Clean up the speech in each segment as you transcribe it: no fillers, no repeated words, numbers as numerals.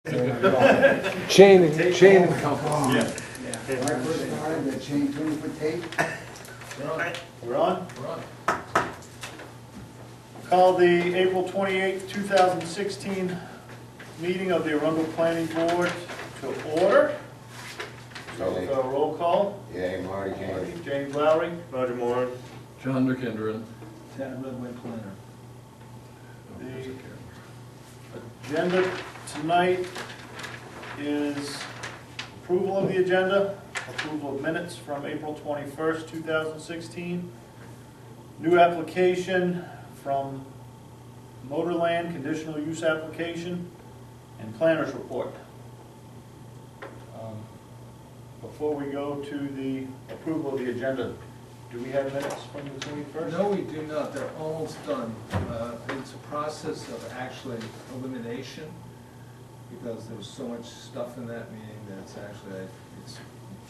Chain. Yeah. My first time, the chain 20-foot tape. We're on? Call the April 28th, 2016 meeting of the Arundel Planning Board to order. So with a roll call. Yeah, Marty Marty, James Lowry. Roger Moore. John McKendron. Tad Redway Planner. The agenda tonight is approval of the agenda, approval of minutes from April 21st, 2016, new application from Motorland, conditional use application, and planner's report. Before we go to the approval of the agenda, do we have minutes from the 21st? No, we do not. They're almost done. It's a process of actually elimination because there's so much stuff in that meeting that it's actually, it's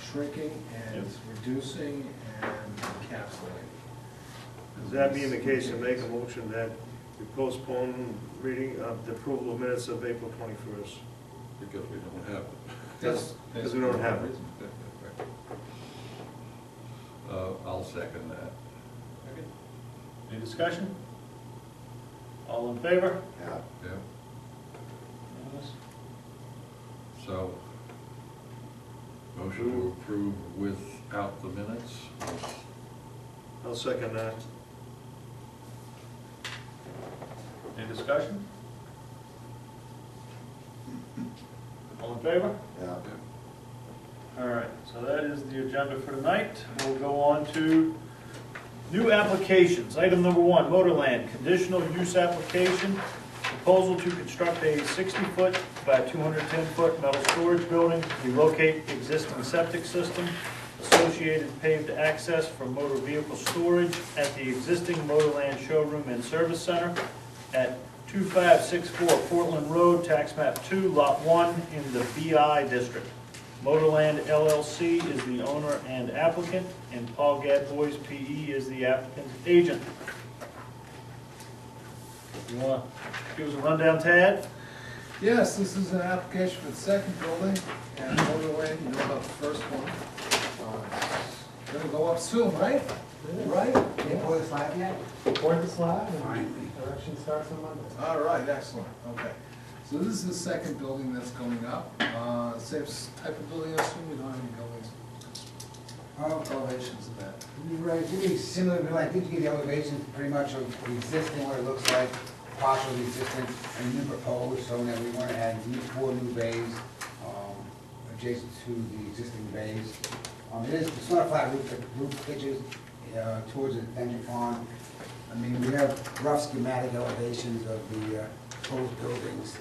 shrinking and it's reducing and encapsulating. Does that being the case, to make a motion that we postpone reading of the approval of minutes of April 21st? Because we don't have it. Yes. Because we don't have it. I'll second that. Okay. Any discussion? All in favor? Yeah. Yeah, Unanimous? so, motion to approve without the minutes? I'll second that. Any discussion? All in favor? Yeah. All right, so that is the agenda for tonight. We'll go on to new applications. Item number 1, Motorland, conditional use application. Proposal to construct a 60-foot by 210-foot metal storage building to relocate existing septic system, associated paved access for motor vehicle storage at the existing Motorland showroom and service center at 2564 Portland Road, tax map 2, lot 1 in the BI district. Motorland LLC is the owner and applicant, and Paul Gadbois PE is the applicant's agent. You want to give us a rundown, Tad? Yes, this is an application for the second building and Motorland, you know about the first one. It's gonna go up soon, right? Right? They pour the slab yet? Pour the slab Fine. and erection starts on Monday. All right, excellent, okay. So this is the second building that's going up. Same type of building, I assume we don't have any buildings. Elevations of that. Right, really similar, but I think you get the elevations pretty much of the existing, what it looks like, partial existing, and new proposed, so that we want to add 4 new bays adjacent to the existing bays. It's not a flat roof, the roof pitches towards the detention pond. I mean, we have rough schematic elevations of the proposed buildings.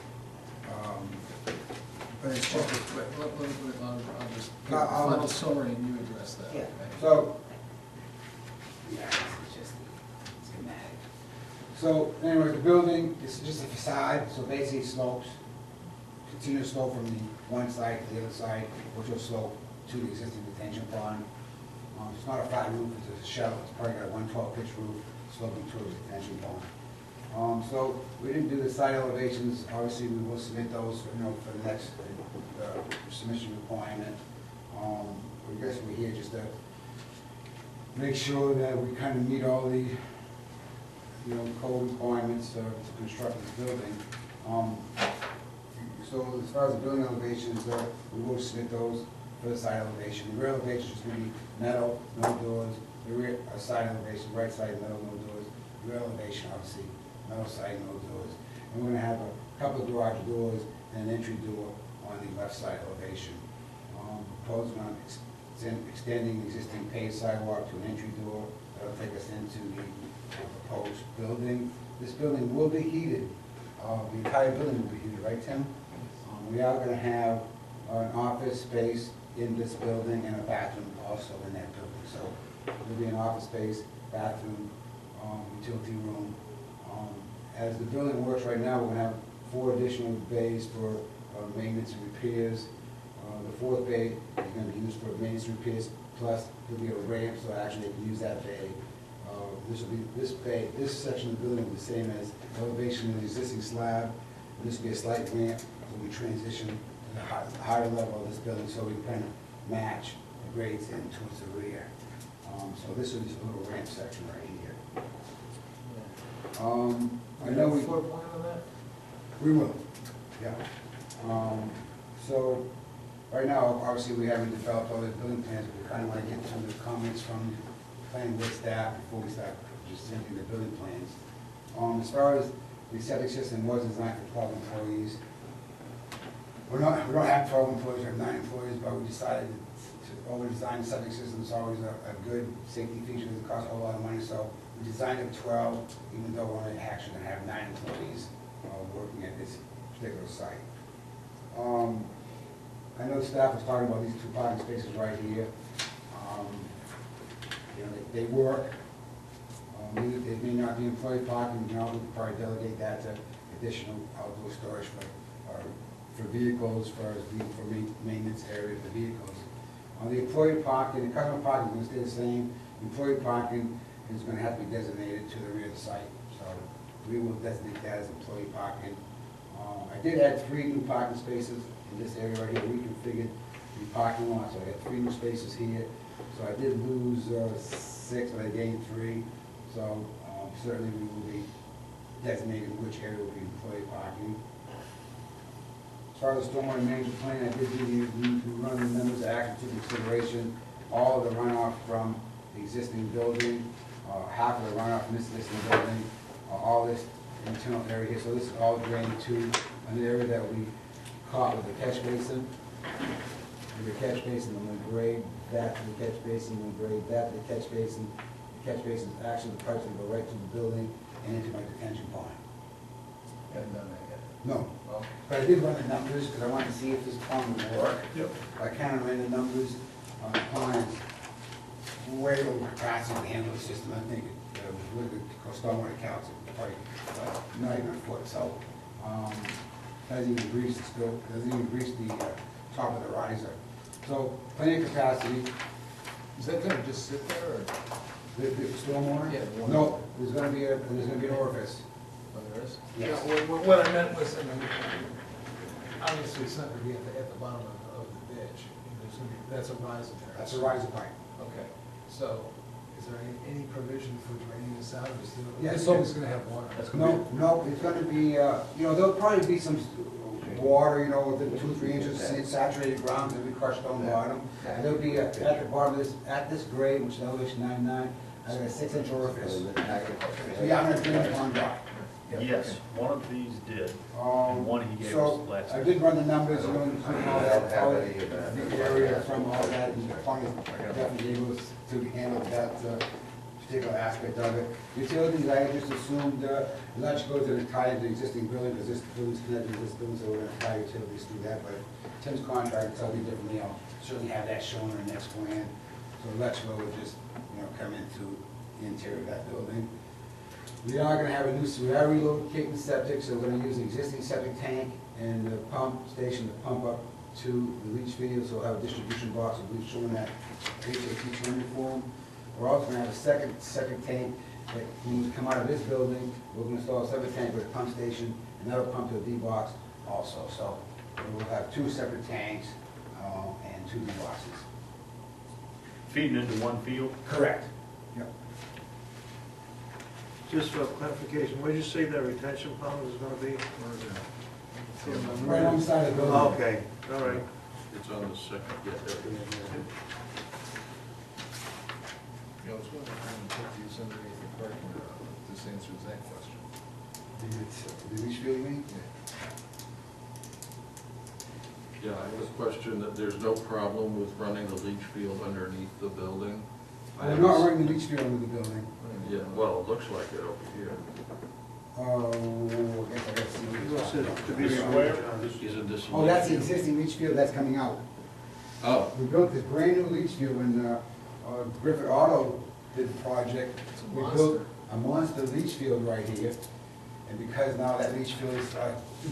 But it's just, I'll just give a I'll- final summary and you address that. yeah, okay? so, yeah, it's just schematic. So, anyway, the building is just a facade, so basically it slopes, continuous slope from the one side to the other side, which will slope to the existing detention pond. It's not a flat roof, it's a shell, it's probably got a 112 pitch roof sloping towards the detention pond. So we didn't do the side elevations, obviously we will submit those, for the next submission requirement. I guess we're here just to make sure that we kind of meet all the, code requirements to construct this building. So as far as the building elevations, we will submit those for the side elevation. The rear elevation is going to be metal, no doors. The rear side elevation, right side metal, no doors. The rear elevation, obviously, metal side, no doors. And we're going to have a couple of garage doors and an entry door on the left side elevation. Proposing on extending the existing paved sidewalk to an entry door that'll take us into the proposed building. This building will be heated. The entire building will be heated, right, Tim? We are going to have an office space in this building and a bathroom also in that building. So there'll be an office space, bathroom, utility room. As the building works right now, we're going to have 4 additional bays for maintenance and repairs. The 4th bay is going to be used for maintenance and repairs, plus there'll be a ramp, so actually they can use that bay. This section of the building will be the same as elevation of the existing slab. This will be a slight ramp, so we transition to the higher level of this building, so we kind of match the grades in towards the rear. So this is a little ramp section right here. I know we. Floor plan on that? We will, yeah. So, right now, obviously, we haven't developed all the building plans, but we kind of want to get some of the comments from planning board staff before we start just sending the building plans. As far as the septic system was designed for 12 employees, we don't have 12 employees, we have 9 employees, but we decided to over-design the septic system. It's always a good safety feature, it costs a whole lot of money, so we designed it 12, even though we're only actually gonna have 9 employees working at this particular site. I know staff was talking about these 2 parking spaces right here. You know, they work. They may not be employee parking, you know, we could probably delegate that to additional outdoor storage for vehicles, for maintenance area for vehicles. The employee parking, the customer parking is going to stay the same. Employee parking is going to have to be designated to the rear of the site, so we will designate that as employee parking. I did add 3 new parking spaces in this area right here, reconfigured the parking lot, so I got 3 new spaces here. So I did lose 6, but I gained 3, so certainly we will be designating which area will be employee parking. As far as the stormwater management plan, I did give you, we run the members' action to consideration, all of the runoff from the existing building, half of the runoff from this existing building, all this internal area here, so this is all drained to an area that we caught with a catch basin. With a catch basin, and we grade that to the catch basin, we grade that to the catch basin. The catch basin is actually the pipes that go right to the building and into my detention pond. Haven't done that yet. No, Oh. but I did run the numbers, because I wanted to see if this pond would work. Yep. I kind of ran the numbers on the pond, it's way over capacity to handle the system. I think it was really good, stormwater counts, it probably not even a foot, so, doesn't even grease the spill, doesn't even grease the top of the riser. So, plenty of capacity. Is that gonna just sit there, or, The stormwater? Yeah, the one- No, there's gonna be an orifice. oh, there is? Yes. Yeah, what I meant was, I mean, obviously, it's not gonna be at the bottom of the ditch. There's gonna be, that's a riser there. That's a riser pipe. Okay, so, is there any provision for draining this out, or is there, Yes, this so- is gonna have water? No, it's gonna be, you know, there'll probably be some water, you know, within 2 or 3 inches, saturated ground, there'll be crushed on the bottom. And there'll be, at the bottom of this, at this grade, which is elevation 99, I got a 6-inch orifice. So yeah, I'm gonna drain the pond dry. Yes, one of these did. Um, One he gave So, us last I did run the numbers, you know, including all that, all the area from all that, and the pond is definitely able to handle that particular aspect of it. Utilities, I just assumed, electrical is gonna tie into the existing building, because this building's connected to this building, so we're gonna tie utilities through that, but Tim's contract tells me differently, I'll certainly have that shown in the next plan. So electrical would just, you know, come into the interior of that building. We are gonna have we are relocating the septic, so we're gonna use the existing septic tank and the pump station to pump up to the leach field, so we'll have a distribution box, we'll be showing that HAT training form. We're also gonna have a second septic tank that when we come out of this building, we're gonna install a septic tank with a pump station, and that'll pump to a D-box also, so we'll have 2 separate tanks, and 2 D-boxes. Feeding into one field. Correct. Yep. Just for clarification, where'd you say that retention pond is gonna be? Right on the side of the building. Okay, all right. It's on the second, yeah, there it is. I was wondering if we put these underneath the parking lot, if this answers that question. The leach field, you mean? Yeah, I have a question that there's no problem with running the leach field underneath the building. We're not running the leach field into the building. Yeah, well, it looks like it over here. Oh, I guess I gotta see what You you're said talking about. to be Where? Isn't this? Oh, that's the existing leach field that's coming out. Oh, We built this brand new leach field when Griffith Auto did the project. It's a We monster. built a monster leach field right here. And because now that leach field is,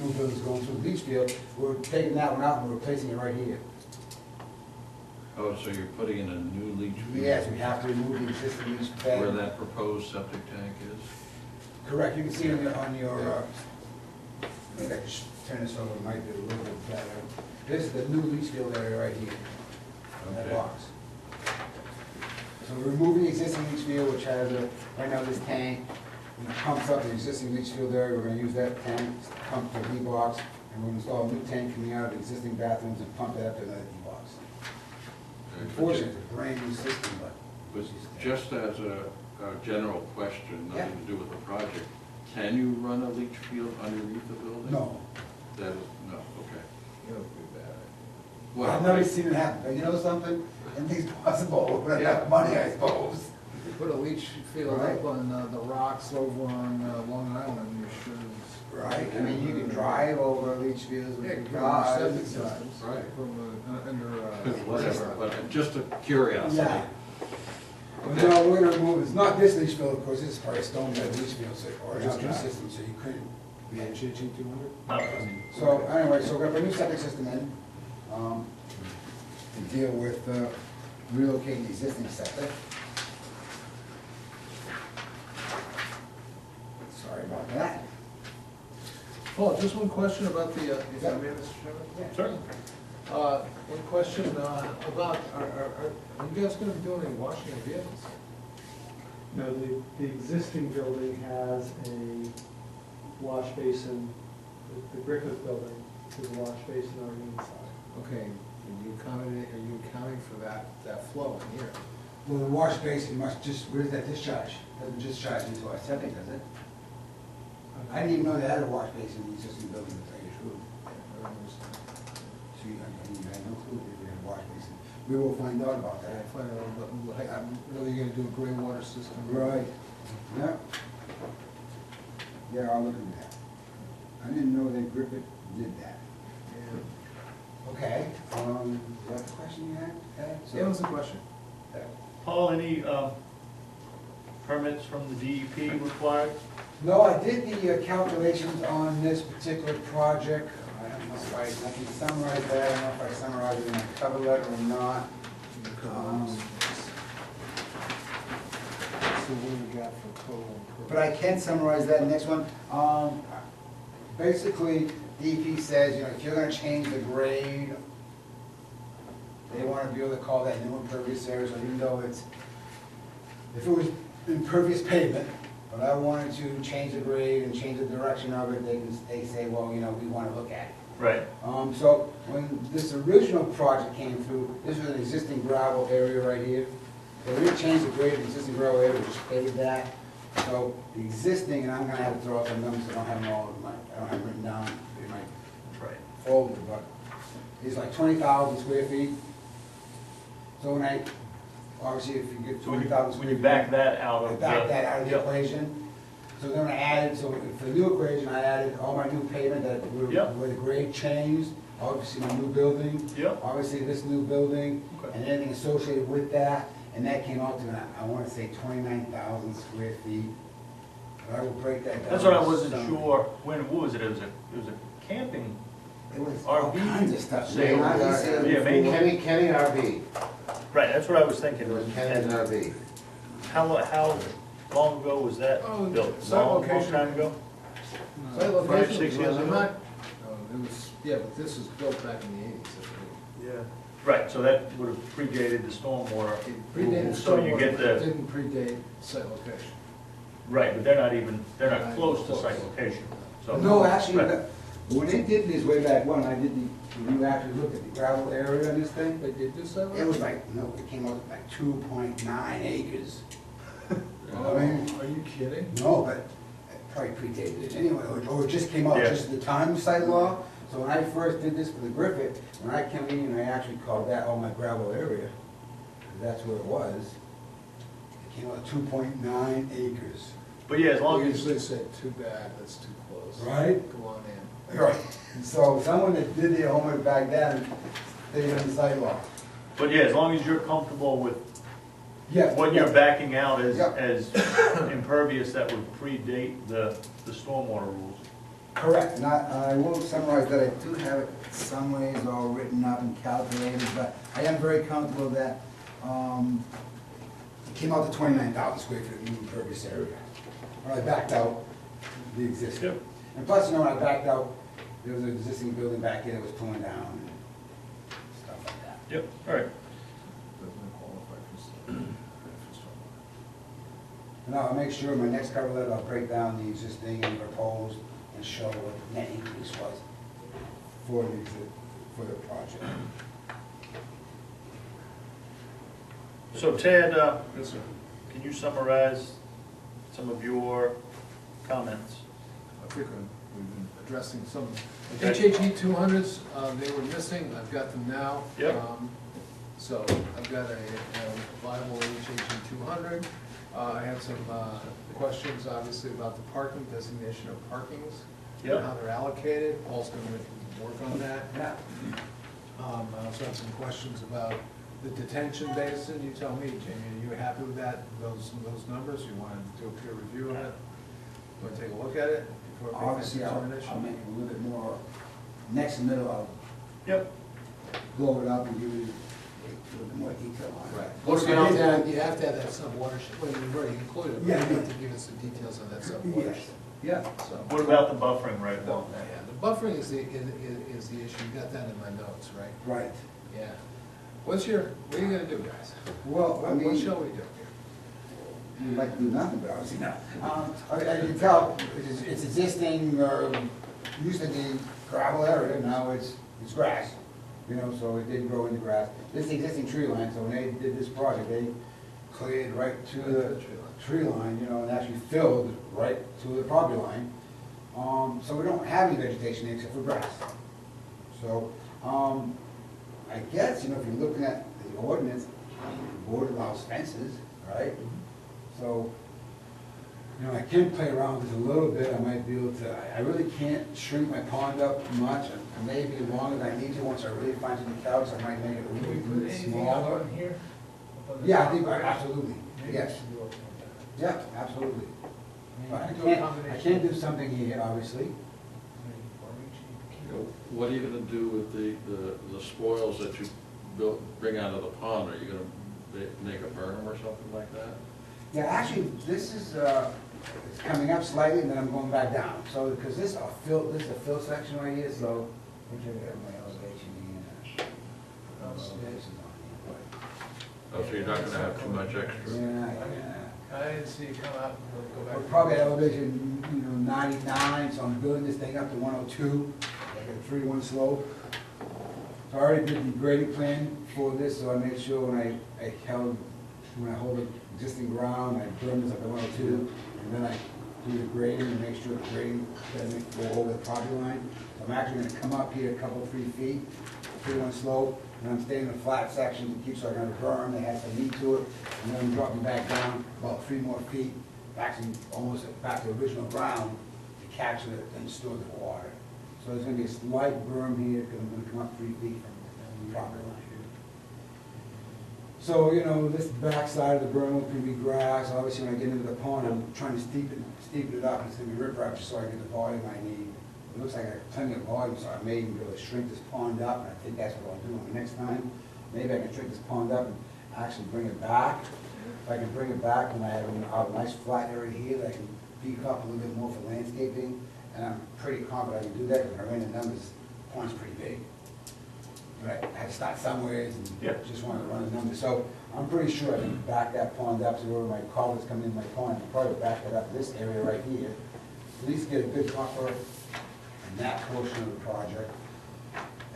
new building's going through the leach field, we're taking that one out and we're replacing it right here. oh, so you're putting in a new leach field? Yes, we have to remove the existing leach pad. Where that proposed septic tank is? Correct, you can see on your, maybe I could turn this over, it might be a little bit better. This is the new leach field area right here, on that Okay. box. So we're removing the existing leach field, which has a, right now this tank, and it pumps up the existing leach field area, we're gonna use that tank, to pump the D-box, and we're gonna install a new tank coming out of the existing bathrooms and pump that up to another D-box. Unfortunately, it's a brand new system, but. But just as a general question, Yeah. nothing to do with the project, can you run a leach field underneath the building? No, That is, no, okay. You know, it'd be bad. Well, I've never seen it happen, but you know something? Anything's possible, when I have money, I suppose. If you put a leach field Right. up on the rocks over on Long Island, you should. Right, I mean, you can drive over leach fields Yeah, with you your can use septic cars. systems. Right. Under, Whatever, but just a curiosity. Yeah. But no, we're gonna remove, it's not this leach field, of course, this is probably a stone bed leach field, so, or a new system, so you couldn't. Yeah, should 200? No. So, anyway, so we're gonna put a new septic system in, to deal with relocating the existing septic. Sorry about that. Paul, just one question about the, if I may, Mr. Chairman? Certainly. One question about, are you guys gonna be doing any washing of vehicles? No, the existing building has a wash basin, the Griffith building is a wash basin on the inside. Okay, are you accounting for that flow in here? Well, the wash basin must just, where's that discharge? Doesn't discharge into our septic, does it? I didn't even know they had a wash basin in the existing building, to tell you the truth. See, I had no clue that they had a wash basin. We will find out about I that. find out, but I'm really gonna do a gray water system. Right, yeah. Yeah, I'll look into that. I didn't know that Griffith did that. Yeah. Okay, is that the question you had? So- Yeah, that's a question. Paul, any permits from the DEP required? No, I did the calculations on this particular project. I don't know if I can summarize that, I don't know if I summarized it in my cover letter or not. So what do we got for total? But I can summarize that next one. Basically, DEP says, you know, if you're gonna change the grade, they wanna be able to call that new impervious area, so even though it's, if it was impervious pavement, but I wanted to change the grade and change the direction of it, they say, well, you know, we wanna look at it. Right. So when this original project came through, this was an existing gravel area right here. So we didn't change the grade of the existing gravel area, we just paved that. So the existing, and I'm gonna have to throw out some numbers, I don't have them all, I don't have them written down in my Right. folder, but it's like 20,000 square feet. So when I, obviously, if you get So when 20,000 you square feet. back that out of I the. backed that out of the Yep. equation. So then I added, so for the new equation, I added all my new pavement that Yep. where the grade changed, obviously my new building. Yep. Obviously this new building, Okay. and anything associated with that, and that came out to, I wanna say 29,000 square feet. But I will break that down. That's what I wasn't some. sure, what was it? It was a camping, It was all RV kinds of stuff. sale. Man, I said Yeah, before. maybe- Kenny RV, right, that's what I was thinking. it was Kenny's RV. How long ago was that Oh, built? site Long location. time ago? Site location 6 was- years I'm ago? not- No, it was, yeah, but this was built back in the 80s. Yeah. Right, so that would have predated the stormwater. It predated So you stormwater, get but it the, didn't predate site location. right, but they're not even, they're Not not even close to close. site location, so. No, actually, Right. when they did this way back when, I did when you actually looked at the gravel area on this thing, They did do site it location? was like, no, it came out to like 2.9 acres. Oh, I mean- are you kidding? No, but it probably predated it anyway, or it just came out Yeah. just at the time of site law. So when I first did this for the Griffith, when I came in, I actually called that all my gravel area, 'cause that's what it was. It came out 2.9 acres. But yeah, as long They as, usually say, too bad, that's too close. Right. Go on in. Right. So someone that did their homework back then, they did the site law. but yeah, as long as you're comfortable with Yeah. what you're backing out as, Yeah. as impervious that would predate the stormwater rules. Correct, and I will summarize that, I do have it some ways all written up and calculated, but I am very comfortable that, it came out to 29,000 square feet new impervious area. When I backed out the existing. Yep. And plus, you know, when I backed out there was an existing building back here that was torn down, and stuff like that. Yep, all right. Doesn't qualify for stormwater. And I'll make sure in my next cover letter, I'll break down the existing and proposed and show what the net increase was for the project. So Ted, Yes, sir. can you summarize some of your comments? I think we've been addressing some. Okay. HHE 200s, they were missing, I've got them now. Yep. So I've got a viable HHE 200. I had some questions, obviously, about the parking, designation of parkings. Yep. And how they're allocated, Paul's gonna work on that. Yeah. I also have some questions about the detention basin. You tell me, Jamie, are you happy with that, those numbers? You want to do a peer review on it? You want to take a look at it before we make Obviously, that I'll determination? make it a little bit more, next middle, I'll Yep. blow it up and give you a little bit more detail on it. Right. What's You the have to detail? have, you have to have that sub-watershed, well, you've already included, it, but Yeah, you yeah. have to give us the details on that Yes, sub-watershed. yeah. So, What about the buffering right the, along there? yeah, the buffering is the issue. You got that in my notes, right? Right. Yeah. What are you gonna do, guys? Well, I What mean, shall we do here? you'd like to do nothing, but obviously not. I can tell, it's existing, used to be gravel area, now it's grass. You know, so it did grow into grass. This is the existing tree line, so when they did this project, they cleared right to the tree line, you know, and actually filled right to the property line. So we don't have any vegetation there except for grass. So, I guess, you know, if you're looking at the ordinance, the board allows fences, right? So, you know, I can play around with this a little bit, I might be able to, I really can't shrink my pond up much, maybe as long as I need to, once I really find some cows, I might make it a Can we little put bit anything up smaller. on here? Up on this? Yeah, I think, absolutely, Maybe yes, we should do it. yeah, absolutely. But I You can do a can't, I combination. can't do something here, obviously. You know, what are you gonna do with the spoils that you bring out of the pond? Are you gonna make a berm or something like that? Yeah, actually, this is, it's coming up slightly, and then I'm going back down. So, because this is a fill section right here, so, which I have my elevation here. Elevations on Oh, so you're not gonna have too much extra? here, but, yeah. I didn't see you come out and go back. We're probably at elevation, you know, 99, so I'm building this thing up to 102, like a 3-1 slope. So I already did the grading plan for this, so I made sure when I hold the existing ground, I burn this up to 102, and then I do the grading and make sure the grading doesn't go over the property line. So I'm actually gonna come up here a couple, 3 feet, 3-1 slope, and I'm staying in a flat section to keep, so I got a berm that has some meat to it, and then I'm dropping back down about 3 more feet, actually almost back to original ground to capture it and store the water. So there's gonna be a slight berm here, because I'm gonna come up 3 feet from the property line. So, you know, this back side of the berm can be grass. Obviously, when I get into the pond, I'm trying to steepen it up. It's gonna be riprap just so I get the volume I need. It looks like I have plenty of volume, so I may even be able to shrink this pond up, and I think that's what I'll do on the next time. Maybe I can shrink this pond up and actually bring it back. If I can bring it back, then I have a nice flat area here that I can beef up a little bit more for landscaping. And I'm pretty confident I can do that, because when I ran the numbers, the pond's pretty big. Right, I had to start somewhere and Yeah. just wanted to run the numbers. So I'm pretty sure I can back that pond up to where my culverts come in my pond, and probably back it up this area right here. At least get a good buffer in that portion of the project.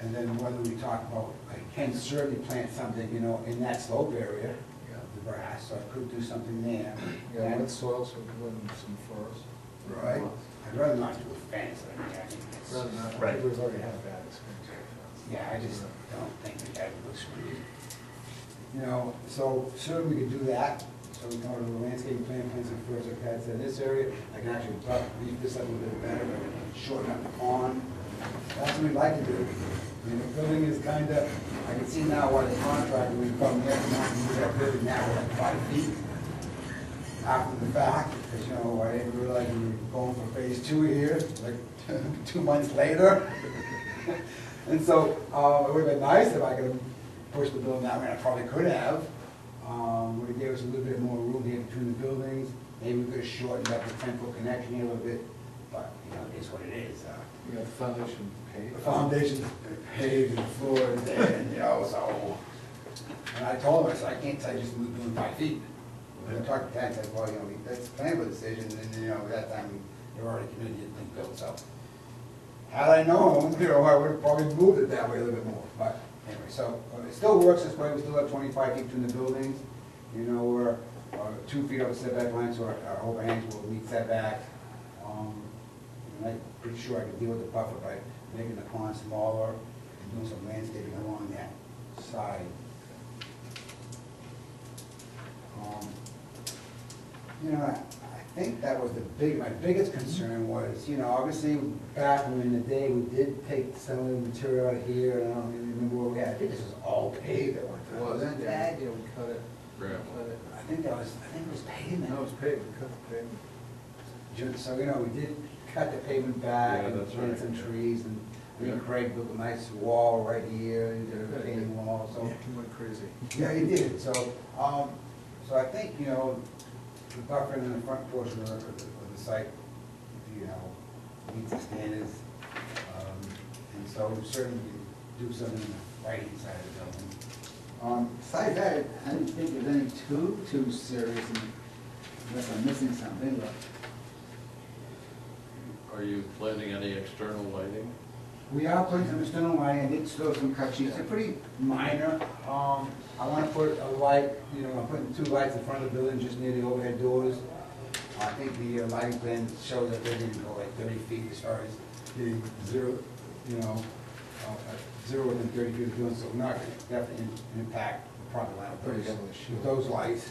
And then whether we talk about, I can certainly plant something, you know, in that slope area, Yeah. the grass, so I could do something there. Yeah, And- with soil, so we can put in some forest. Right, I'd rather not do a fence, I mean, I think it's. Rather not, Right. we've already had a bad experience with fence. Yeah, I just don't think that looks good. You know, so certainly we could do that, so we can go to the landscape plan, plant some first, like Pat said, this area, I can actually beef this up a little bit better, but shorten up the pond. That's what we'd like to do. I mean, the building is kinda, I can see now why the contractor was coming here, not to do that building now, we're like 5 feet after the fact, because, you know, I didn't realize we were going for phase 2 here, like 2 months later. And so, it would've been nice if I could push the building that way, I probably could have. Would've gave us a little bit more room here between the buildings, maybe we could've shortened up the 10-foot connection here a little bit, but, you it is what it is. You got the foundation The paid. foundation's paved and the floor is there, and, you know, so. And I told him, I said, I can't tell you just move doing 5 feet. And I talked to Ted, I said, well, you know, that's plan for decision, and, you know, at that time, they were already committed to get things built, so. Had I known, you know, I would have probably moved it that way a little bit more, but anyway, so, it still works this way, we still have 25 feet between the buildings. You know, we're 2 feet over setback line, so our overhangs will meet setback. And I'm pretty sure I can deal with the buffer by making the pond smaller and doing some landscaping along that side. You know, I think that was my biggest concern was, you know, obviously, back in the day, we did take some of the material out of here, and I don't really remember what we had. I think this was all paved at one time, wasn't it, Yeah, Dad? we cut it. Gravel. Cut it. I think it was pavement. No, it was paved, we cut the pavement. So, you know, we did cut the pavement back Yeah, and that's plant right. some trees, and I think Yeah. Craig built a nice wall right here, he did a retaining wall, so. He went crazy. Yeah, he did, so, so I think, you know, the buffer in the front portion of the site, you know, meets the standards. And so certainly do something on the right-hand side of the building. Besides that, I didn't think there was any too serious, unless I'm missing something, but. Are you planning any external lighting? We are putting some external lighting, I did store some cut sheets, they're pretty minor. I wanna put a light, you know, I'm putting 2 lights in front of the building, just near the overhead doors. I think the lighting plan shows that they're gonna go like 30 feet as far as getting 0, you know, 0 within 30 feet of the building, so we're not gonna definitely impact the property line Pretty with heavily shielded. those lights.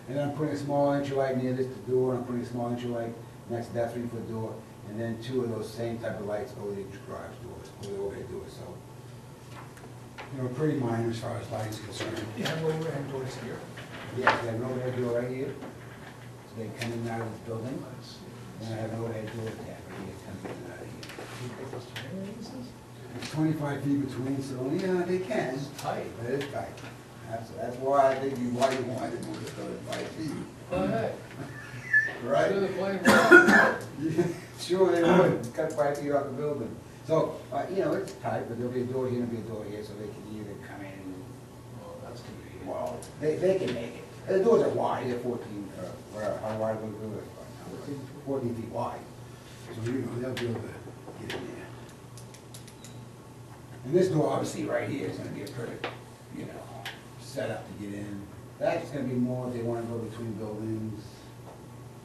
And then I'm putting a small entry light near this door, and I'm putting a small entry light next to that 3-foot door, and then 2 of those same type of lights over the garage doors, over the overhead doors, so. You know, pretty minor as far as lighting's concerned. You have overhead doors here. Yeah, we have an overhead door right here, so they come in and out of this building, and I have an overhead door there, right here, comes in and out of here. It's 25 feet between, so, yeah, they can. It's tight. It is tight. That's why I think why you wanted to move it 35 feet. Oh, hey. Right? Sure, they're playing well. Yeah, sure they would, cut 5 feet off the building. So, you know, it's tight, but there'll be a door here and there'll be a door here, so they can either come in, Oh, that's gonna be. well, they can make it. The doors are wide, they're 14, how wide are the doors? 14 feet wide. So, you know, they'll be able to get in there. And this door, obviously, right here is gonna be a perfect, you know, setup to get in. That's gonna be more if they wanna go between buildings,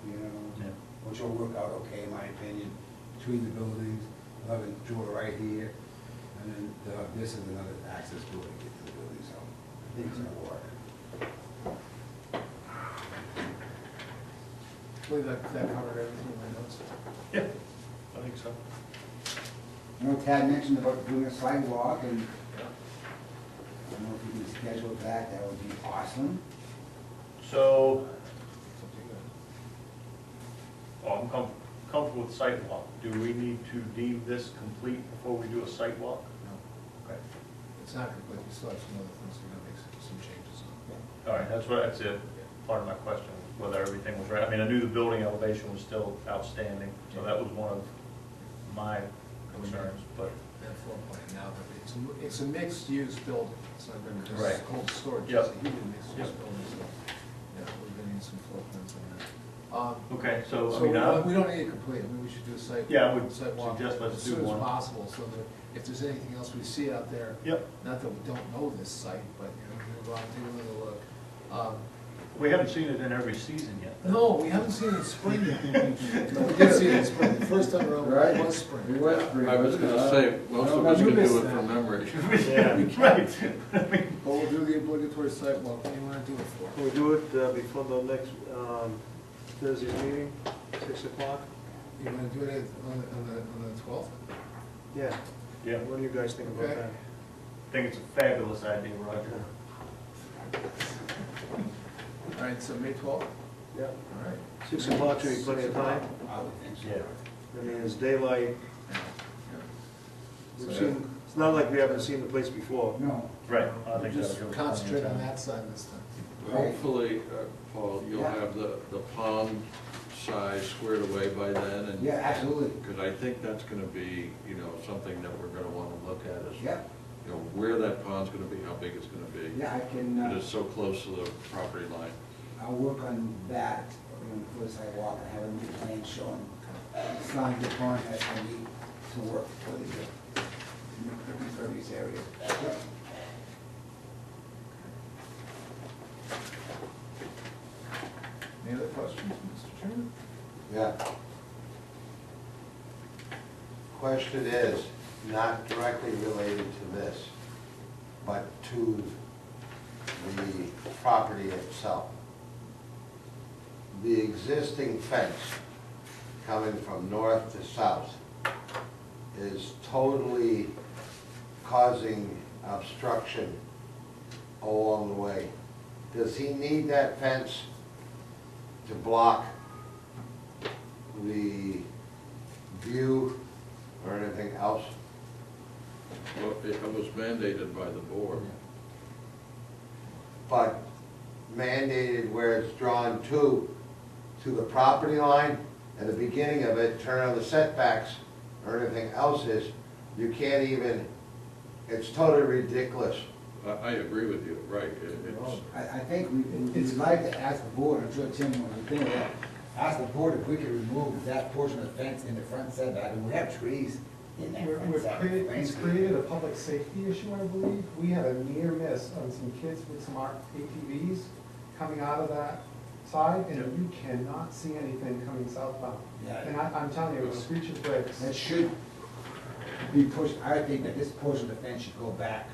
you know, which will work out okay, in my opinion, between the buildings. We'll have a door right here, and then this is another access door to get to the building, so I think it's gonna work. I believe that covered everything in my notes. Yeah, I think so. I know Tad mentioned about doing a sidewalk, and I don't know if you can schedule that, that would be awesome. So, It's up to you guys. I'm comfortable with site walk. Do we need to deem this complete before we do a site walk? No, Okay. it's not complete, we still have some other things we're gonna make some changes on. All right, that's it. Part of my question was whether everything was right. I mean, I knew the building elevation was still outstanding, so that was one of my concerns, but, That floor plan now, but it's a mixed-use building, it's not gonna be Right. just cold storage, Yep. it's a heated mixed-use Yep. building, so, yeah, we're gonna need some floor plans on that. okay, so, I So mean, we don't need it complete, I mean, we should do a site. Yeah, I would site walk suggest let's as do soon one. as possible, so that if there's anything else we see out there, Yep. not that we don't know this site, but, you know, we'll go out and take another look. We haven't seen it in every season yet. No, we haven't seen it in spring yet. No, we did see it in spring, the first time around, Right. it was spring. I was gonna say, most of us You can missed do it that. from memory. Yeah, right. I mean, But we'll do the obligatory site walk, what do you wanna do it for? Can we do it before the next Thursday's meeting, 6 o'clock? You wanna do it on the 12th? Yeah. Yeah, What do you guys think about Okay. that? I think it's a fabulous idea, Roger. All right, so May 12th? Yeah. All right. 6 o'clock should be plenty of time. I would think so. Yeah. I mean, it's daylight. Yeah. We've So- seen, it's not like we haven't seen the place before. No, Right. I think Just that'll give us plenty of concentrate on time. that side this time. Hopefully, Paul, you'll Yeah. have the pond size squared away by then? And Yeah, absolutely. because I think that's gonna be, you know, something that we're gonna wanna look at is, Yep, you know, where that pond's gonna be, how big it's gonna be. yeah, I can, But it's so close to the property line. I'll work on that, for the sidewalk, and have a new plan showing signs of pond that I need to work for the impervious area. Yep. Any other questions, Mr. Chairman? Yeah. Question is, not directly related to this, but to the property itself. The existing fence coming from north to south is totally causing obstruction along the way. Does he need that fence to block the view or anything else? Well, it was mandated by the board. But mandated where it's drawn to the property line, and the beginning of it, turn on the setbacks or anything else is, you can't even, it's totally ridiculous. I agree with you, right. It's, I think we'd like to ask the board, I'm sure Tim was thinking of that, ask the board if we could remove that portion of the fence in the front setback, and we have trees in that front setback. It's created a public safety issue, I believe. We had a near miss on some kids with some ATVs coming out of that side, and you cannot see anything coming southbound. Yeah. And I'm telling you, it was screeching brakes. That should be pushed, I think that this portion of the fence should go back.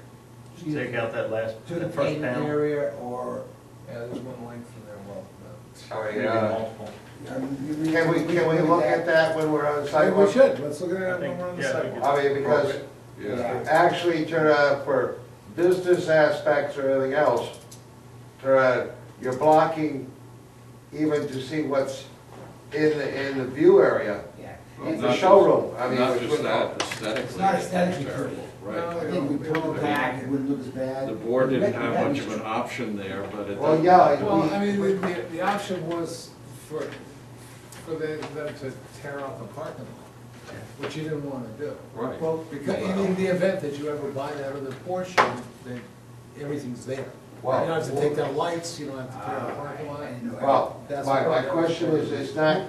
Take out that last, To the the first pavement panel. area, or, Yeah, there's one length in there, well, Maybe multiple. Can we look at that when we're on the sidewalk? we should, let's look at I it think, when we're on the yeah, sidewalk. I mean, because yeah. actually for business aspects or anything else, you're blocking even to see what's in the view area. yeah. Well, It's not a just- showroom, I mean. Not which just would- that, aesthetically. It's not it's aesthetically terrible, pretty. right. I think we pull it back, it wouldn't look as bad. The board didn't have much of an option there, but it. Well, yeah, Well, I mean, the option was for them to tear out the parking lot, which you didn't wanna do. Right. Well, Because in the event that you ever buy that other portion, then everything's there. You Well, don't have to take down lights, you don't have to tear out the parking lot. Well, That's my what- question is, it's not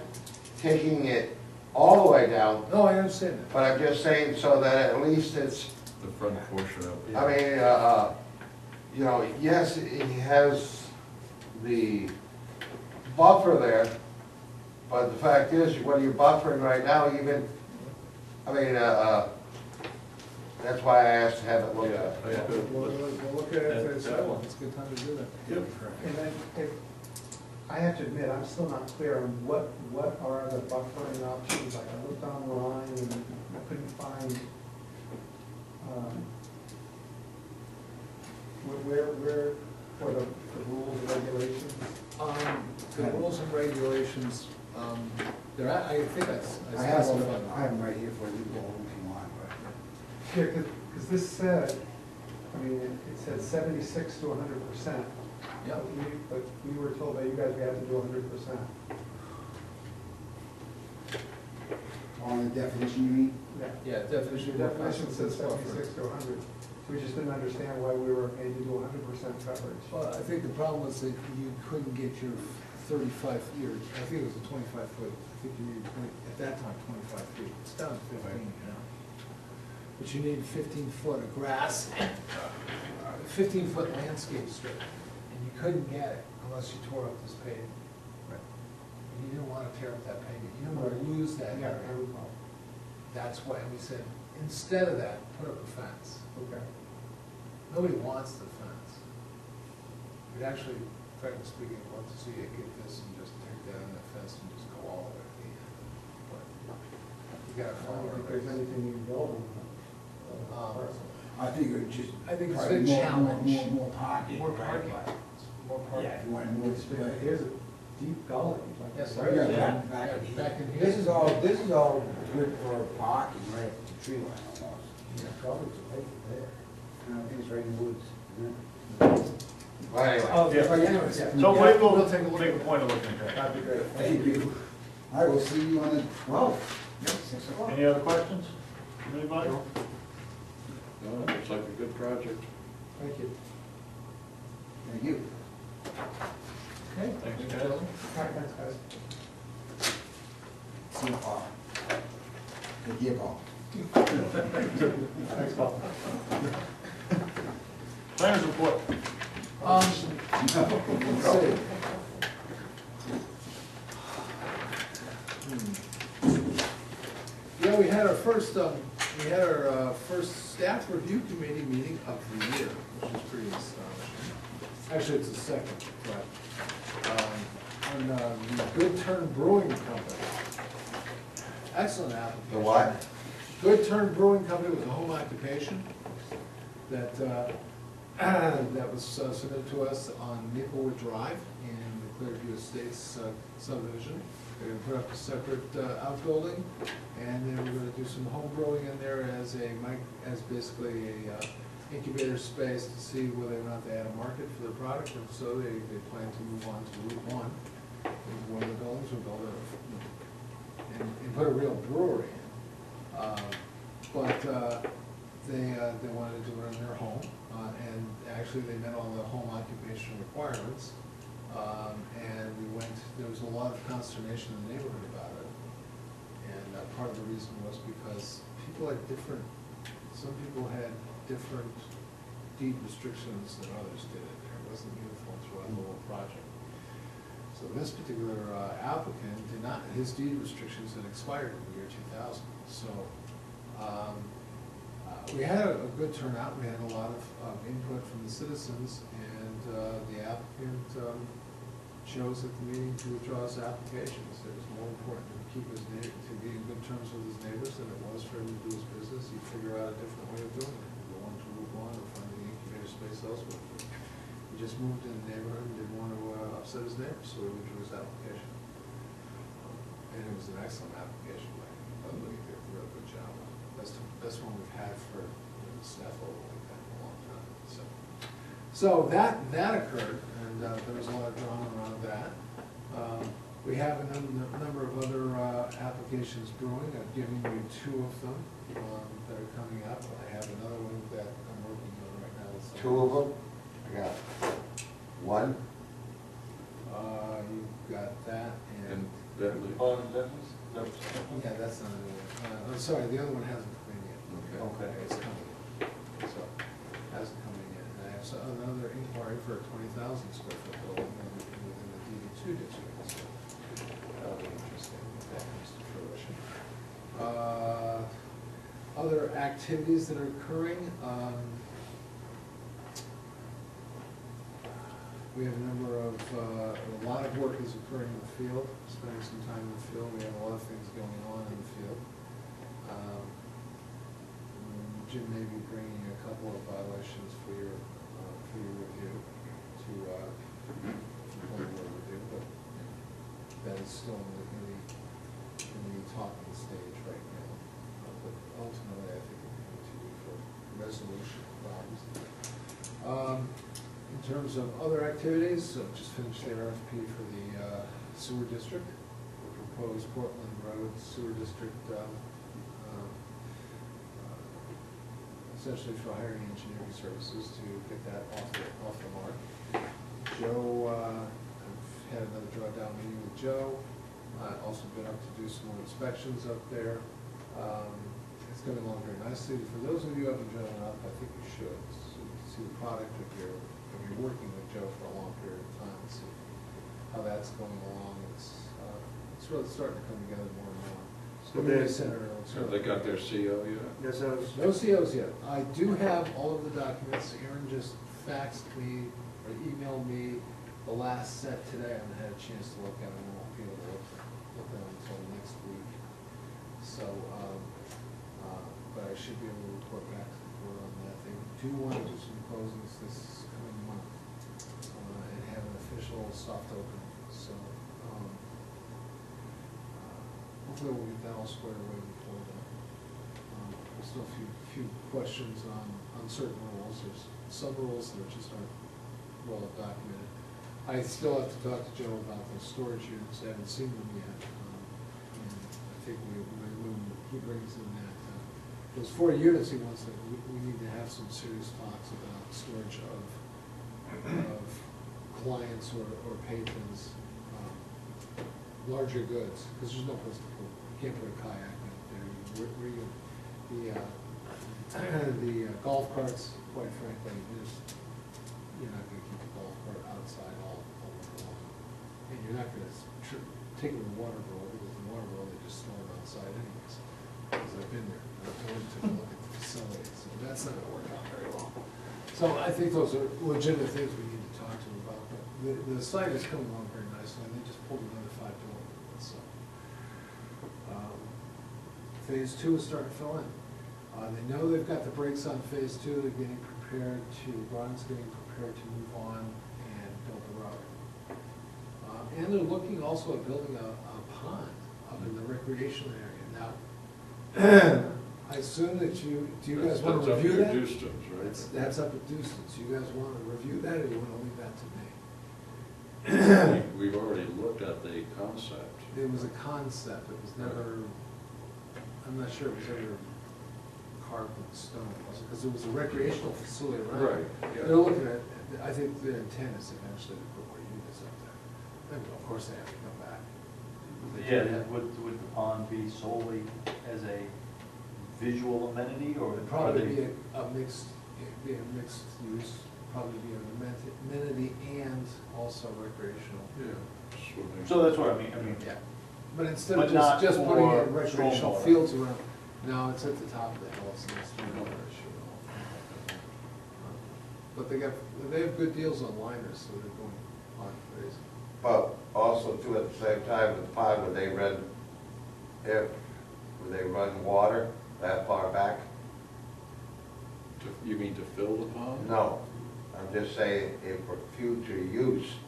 taking it all the way down, No, I understand that. but I'm just saying so that at least it's, The front portion of it. I mean, you know, yes, he has the buffer there, but the fact is, what are you buffering right now even, I mean, that's why I asked to have it looked Yeah, at. I could- We'll look at it for the sidewalk, it's a good time to do that. Yep. And then, I have to admit, I'm still not clear on what are the buffering options. Like, I looked online and I couldn't find, where, for the rules and regulations. The rules and regulations, I think I I have saw them, some. I have them right here for you, go home if you want, but. Yeah, because this said, I mean, it said 76 to 100%. Yep. But we were told by you guys we had to do 100%. On the definition, you mean? Yeah, definition. Your definition says 76 to 100. We just didn't understand why we were made to do 100% coverage. Well, I think the problem was that you couldn't get your 35 year, I think it was a 25 foot, I think you needed 20, at that time, 25 feet. It's down to 15 now. But you needed 15 foot of grass, 15 foot landscape strip, and you couldn't get it unless you tore up this pavement. And you didn't want to tear up that pavement, you didn't want to lose that Yeah, I area. recall. That's why we said, instead of that, put up a fence. Okay. Nobody wants the fence. We'd actually, frankly speaking, want to see it get this and just tear down that fence and just go all the way to the end. But you gotta I follow don't think our there's regulations. anything you can build on that parcel. I think it would just. I think it's probably a challenge. More parking. More right? parking. More Yeah, parking. if you want more display. Here's a deep gully. like Yes, right Yeah, there. back in Yeah, here. This is all good for parking, right, at the tree line almost. Gully's right there. I think it's right in the woods, isn't it? Well, anyway, Oh, yeah. But anyways, So we'll take a point of looking at that. That'd be great. Thank you. All right, we'll see you on the 12th. Yep, 6 o'clock. Any other questions? Anybody? No, looks like a good project. Thank you. Thank you. Okay. Thanks, guys. All right, thanks, guys. See you, Paul. Good year, Paul. Thanks, Paul. Planners report. Let's see. Yeah, we had our first staff review committee meeting of the year, which was pretty astonishing. Actually, it's the second, but, on the Good Turn Brewing Company. Excellent application. The what? Good Turn Brewing Company was a home occupation that, that was submitted to us on Maplewood Drive in the Clearview Estates subdivision. They're gonna put up a separate outbuilding, and then we're gonna do some home brewing in there as basically a incubator space to see whether or not they had a market for their product, and so they plan to move on to Route 1, one of the buildings, or build and put a real brewery in. But they wanted to do it in their home, and actually they met all the home occupation requirements. And there was a lot of consternation in the neighborhood about it. And part of the reason was because people had some people had different deed restrictions than others did in there. It wasn't uniform throughout the whole project. So this particular applicant did not, his deed restrictions had expired in the year 2000. So we had a good turnout. We had a lot of input from the citizens, and the applicant chose at the meeting to withdraw his applications. It was more important to keep to be in good terms with his neighbors than it was for him to do his business. He'd figure out a different way of doing it. Go on to Route 1 or find the incubator space elsewhere. He just moved in the neighborhood and didn't want to upset his neighbors, so he withdrew his application. And it was an excellent application. By the way, he did a real good job. That's the best one we've had for the staff level like that in a long time. So that occurred, and there was a lot of drama around that. We have a number of other applications brewing. I've given you 2 of them that are coming up. I have another one that I'm working on right now. 2 of them? I got 1. You've got that And and, Bentley. yeah, that's not it. I'm sorry, the other one hasn't come in yet. Okay. It's coming. So, hasn't come in yet. And I have another inquiry for a 20,000 square foot building within the DD2 district. So that'll be interesting if that comes to fruition. Other activities that are occurring, we have a lot of work is occurring in the field, spending some time in the field. We have a lot of things going on in the field. Jim may be bringing a couple of violations for your review to review, but that is still in the talking stage right now. But ultimately, I think we're going to be for resolution of problems. In terms of other activities, just finished the RFP for the sewer district, the proposed Portland Road Sewer District, essentially for hiring engineering services to get that off the mark. Joe, I've had another drawdown meeting with Joe. Also been up to do some more inspections up there. It's coming along very nicely. For those of you who haven't driven up, I think you should, so you can see the product of your working with Joe for a long period of time and see how that's going along. It's really starting to come together more and more. So Community they- center. Have they got their CO yet? Yes, I was. No COs yet. I do have all of the documents. Aaron just faxed me or emailed me the last set today. I haven't had a chance to look at them. I won't be able to look at them until next week. So, but I should be able to report back to the board on that. They do want to do some closings this coming month and have an official soft opening. So, hopefully we'll get that all squared away before then. There's still a few questions on certain rules. There's some rules that just aren't well documented. I still have to talk to Joe about those storage units. I haven't seen them yet. take when he brings in that, those 4 units he wants, we need to have some serious talks about storage of clients or patrons, larger goods, because there's no place to put, you can't put a kayak out there. The golf carts, quite frankly, you're not gonna keep the golf cart outside all winter long. And you're not gonna take it with a water roll, because the water roll, they just store it outside anyways. Because I've been there, and I've gone to look at the facility, so that's not gonna work out very well. So I think those are legitimate things we need to talk to them about, but the site is coming along very nicely, and they just pulled another 5 buildings, so. Phase 2 is starting to fill in. They know they've got the brakes on phase 2, they're getting prepared Ron's getting prepared to move on and build the road. And they're looking also at building a pond up in the recreational area. Now, I assume that do you guys want to review that? That's up to Deustan's, right? That's up at Deustan's. You guys want to review that, or you want to leave that to me? We've already looked at the concept. It was a concept, it was never, I'm not sure it was ever carved in stone, was it? Because it was a recreational facility around. Right, yeah. They're looking at, I think their intent is eventually to put more units up there. And of course, they have to come back. They Yeah, do have- would the pond be solely as a visual amenity, or? It'd probably be a mixed, it'd be a mixed use, probably be an amenity and also recreational. Yeah. Swimming. So that's what I mean, Yeah, but instead But of not just putting for in recreational stormwater. fields around, no, it's at the top of the hill, it's not stormwater issue at all. But they have good deals on liners, so they're going on crazy. But also too, at the same time, with the pond, would they run water that far back? You mean to fill the pond? No, I'm just saying if for future use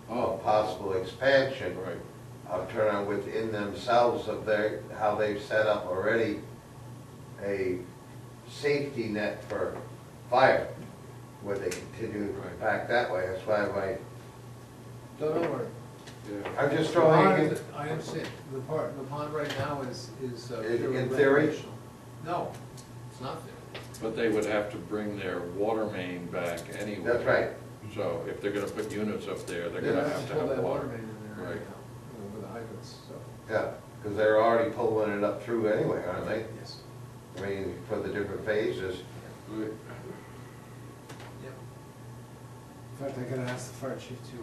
Oh, of possible expansion, right. I'll turn on within themselves of how they've set up already a safety net for fire, where they continue back that way, that's why Don't worry. Yeah. I'm just The throwing pond, it, I understand, the pond right now is in purely theory? recreational. No, it's not there. But they would have to bring their water main back anyway. that's right. So if they're gonna put units up there, they're They're gonna gonna have to pull have that water water. main in there Right. anyhow, with the hydrants, so. Yeah, because they're already pulling it up through anyway, aren't they? Yes. I mean, for the different phases. Right. Yep. In fact, I gotta ask the fire chief to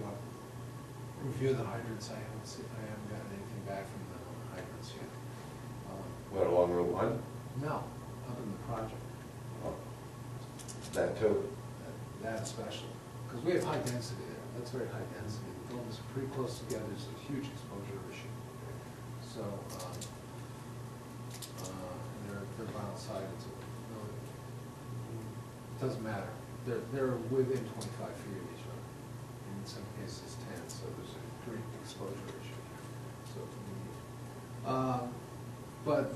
review the hydrants. I haven't gotten anything back from the hydrants yet. What, along Route 1? No, up in the project, That too. that especially, because we have high density there. That's very high density. The buildings are pretty close together, there's a huge exposure issue. So, and they're vinyl-sided, so it doesn't matter. They're within 25 feet of each other, in some cases 10, so there's a great exposure issue. So, but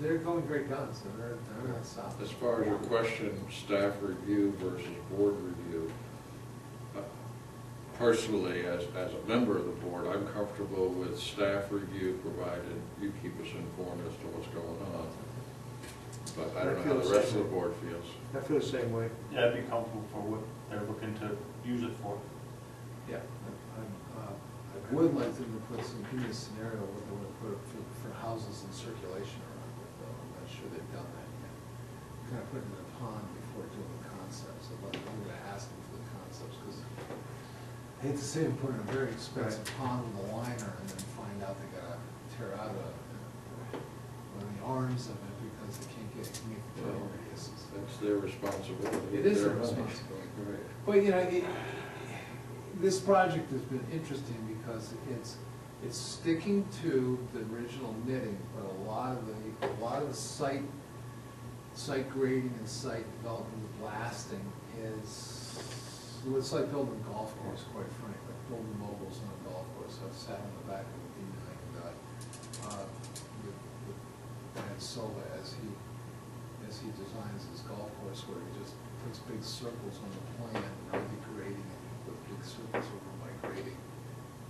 they're going great guns, and they're not stopping. As far as your question, staff review versus board review, personally, as a member of the board, I'm comfortable with staff review, provided you keep us informed as to what's going on. But I don't know how the rest of the board feels. I feel the same way. Yeah, I'd be comfortable for what they're looking to use it for. Yeah, I would like them to put some, give me a scenario where they want to put it for houses in circulation around it, though. I'm not sure they've done that yet. Kind of put it in a pond before doing the concepts, I'm gonna ask them for the concepts, because I hate to see them put in a very expensive pond with a liner and then find out they gotta tear out one of the arms of it because they can't meet the trail radiuses. That's their responsibility. It is their Their money. responsibility. Right. But, you know, this project has been interesting because it's sticking to the original knitting, but a lot of the site grading and site development blasting is, well, it's like building a golf course, quite frankly, building moguls on a golf course. I've sat on the back of a D9 with Dan Silva as he designs his golf course, where he just puts big circles on the plan, and really grading it, put big circles over my grading.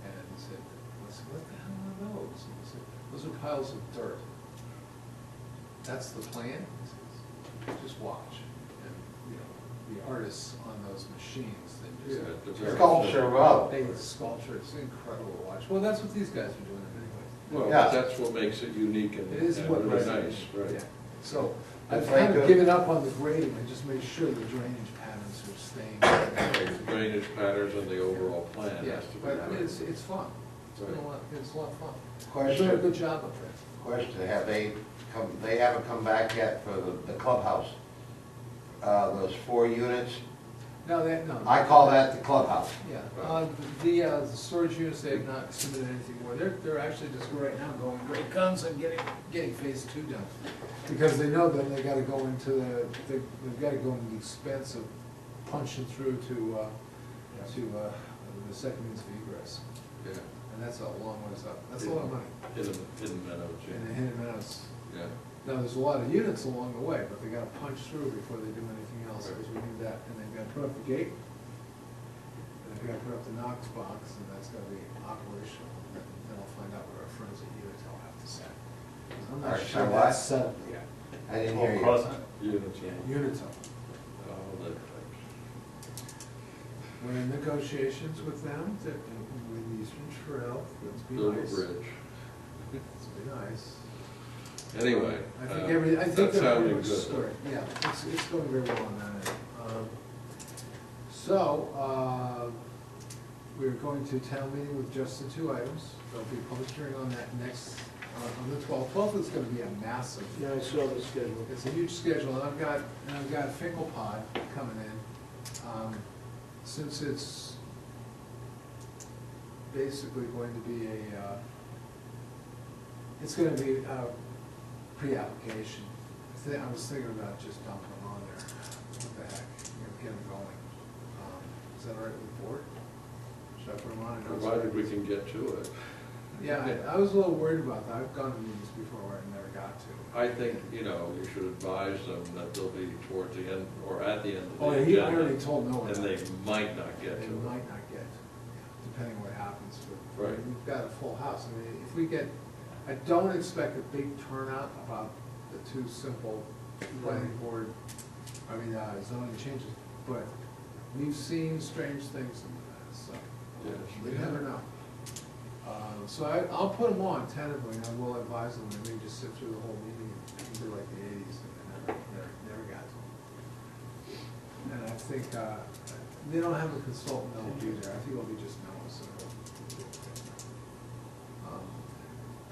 And he said, what the hell are those? And he said, those are piles of dirt. That's the plan, just watch. And, you know, the artists on those machines, they Yeah, just, the very- Sculpture road. they sculpture, it's incredible to watch. Well, that's what these guys are doing anyway. Well, Yeah. that's what makes it unique and It is and what, really right. nice, right? Yeah. So That's I've right, kind of good. given up on the grading, I just made sure the drainage patterns are staying. The drainage patterns and the overall plan Yeah, has to be. but I mean, right. it's fun. It's been a lot, it's a lot of fun. They're Question. doing a good job up there. Question, they haven't come back yet for the clubhouse? Those 4 units? No, no. I call that the clubhouse. Yeah, the storage units, they have not submitted anything more. They're actually just right now going great guns and getting phase 2 done. Because they know that they gotta go into they've gotta go into the expense of punching through to the second means of egress. Yeah, And that's a long ways up. That's a lot of money. hidden meadows, And the yeah. Hidden Meadows. Yeah. Now, there's a lot of units along the way, but they gotta punch through before they do anything else, because we need that. And they've gotta put up the gate, and they've gotta put up the Knox box, and that's gotta be operational. And then I'll find out what our friends at Unitil have to say. 'Cause I'm All not right, sure so what? that's settled yet. I didn't hear you. Units, Yeah, Unitil. all that types. We're in negotiations with them, with Eastern Trail, let's be Build a nice. bridge. Let's be nice. Anyway. I think I think That they're pretty sounded much good. squared. Yeah, it's going very well on that end. So, we're going to town meeting with just the 2 items. There'll be a public hearing on that next, on the 12th. 12th is gonna be a massive, Yeah, I saw the schedule. it's a huge schedule, and I've got Finkel Pod coming in. Since it's basically going to be it's gonna be a pre-application. I was thinking about just dumping them on there. What the heck, get them going. Is that all right with the board? Should I put them on? I know it's- Provided we can get to it. Yeah, I was a little worried about that. I've gone to meetings before where I never got to. I think, you know, you should advise them that they'll be towards the end, or at the end of the Oh, agenda. he already told Noah. And they might not get They to it. might not get, depending what happens. Right. We've got a full house. I mean, if we get, I don't expect a big turnout about the 2 simple planning board, zoning changes, but we've seen strange things in the past, so Yes, you we never have. know. So I'll put them on tentatively, and I will advise them, they may just sit through the whole meeting and do like the 80s, and they never got to them. And I think, they don't have a consultant that'll be there, I think it'll be just Noah, so.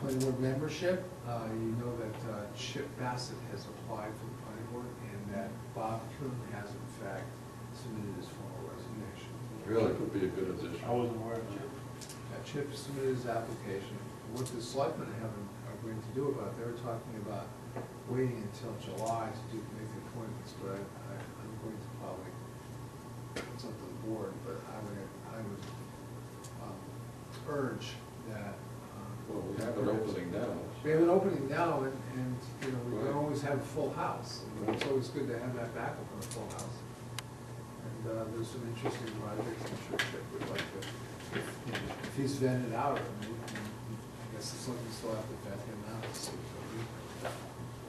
Planning board membership, you know that Chip Bassett has applied for the planning board, and that Bob Kuhn has in fact submitted his formal resignation. Really could be a good addition. I wasn't aware of it. Chip submitted his application. What the selectmen are going to do about it, they were talking about waiting until July to make the appointments, but I'm going to probably, it's up to the board, but I would urge that. Well, we have an opening now. We have an opening now, and, you know, we Right. can always have a full house. It's always good to have that backup on a full house. And there's some interesting projects I'm sure Chip would like to, if he's vetted out, I mean, I guess it's something we still have to vet him out. So,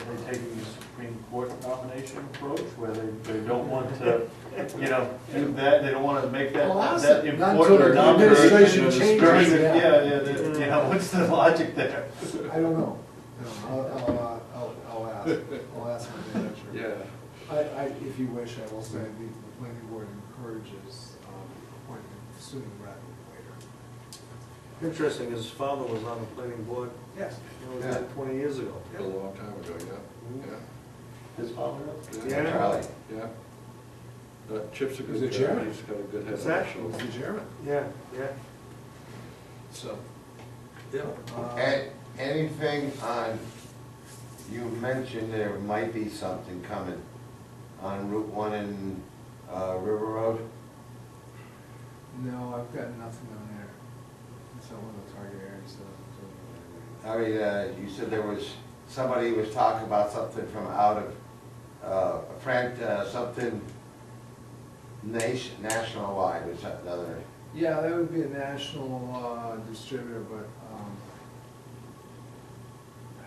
Are they taking the Supreme Court nomination approach, where they don't want to, you know, do that, they don't want to make that, Well, that's that it. Not important until the nomination? administration of the changes, person? yeah. Yeah, you know, what's the logic there? I don't know. I'll ask my manager. Yeah. If you wish, I will say the planning board encourages appointment sooner rather than later. Interesting, his father was on the planning board, Yes. it was like 20 years ago. A long time ago, yeah. His father? Yeah. Charlie. Yeah. Chip's a He's good a guy. chairman. He's got a good head. What's on that? his He was shoulders. the chairman. Yeah, yeah. So. Yeah. Anything on, you mentioned there might be something coming on Route 1 and River Road? No, I've got nothing on there. It's not one of the target areas that I'm doing. You said there was, somebody was talking about something from out of, something national wide, was that another? Yeah, that would be a national distributor, but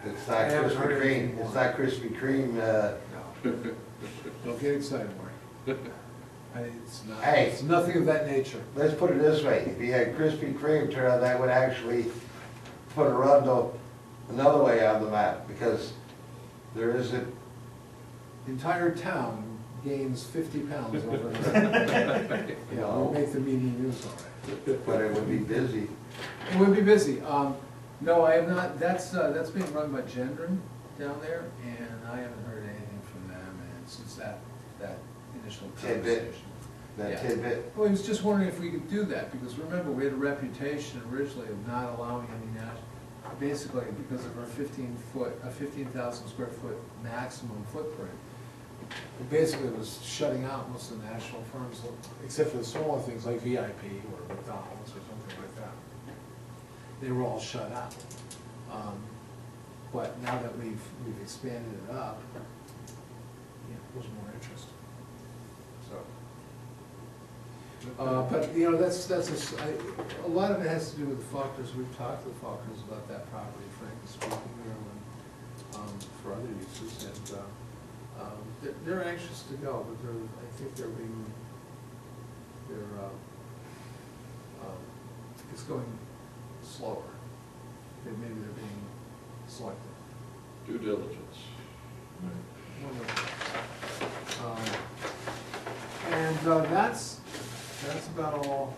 It's I not haven't Krispy heard anything Kreme, more. it's not Krispy Kreme, No. Don't get excited, Mark. It's not, Hey. it's nothing of that nature. let's put it this way, if you had Krispy Kreme turn out, that would actually put Arundel another way on the map, because there isn't, The entire town gains 50 pounds overnight. Yeah, we'll make the media news all right. but it would be busy. It would be busy. No, I have not, that's being run by Gendron down there, and I haven't heard anything from them, and since that initial Tidbit. conversation. That Yeah. tidbit, Well, I was just wondering if we could do that, because remember, we had a reputation originally of not allowing any basically because of our 15,000 square foot maximum footprint. It basically was shutting out most of the national firms, except for the smaller things like VIP or McDonald's or something like that. They were all shut out. But now that we've expanded it up, yeah, there's more interest. So. But, you know, a lot of it has to do with the Faulkners. We've talked to the Faulkners about that property, frankly speaking, for other uses, and they're anxious to go, but I think it's going slower. Maybe they're being selective. Due diligence. And that's about all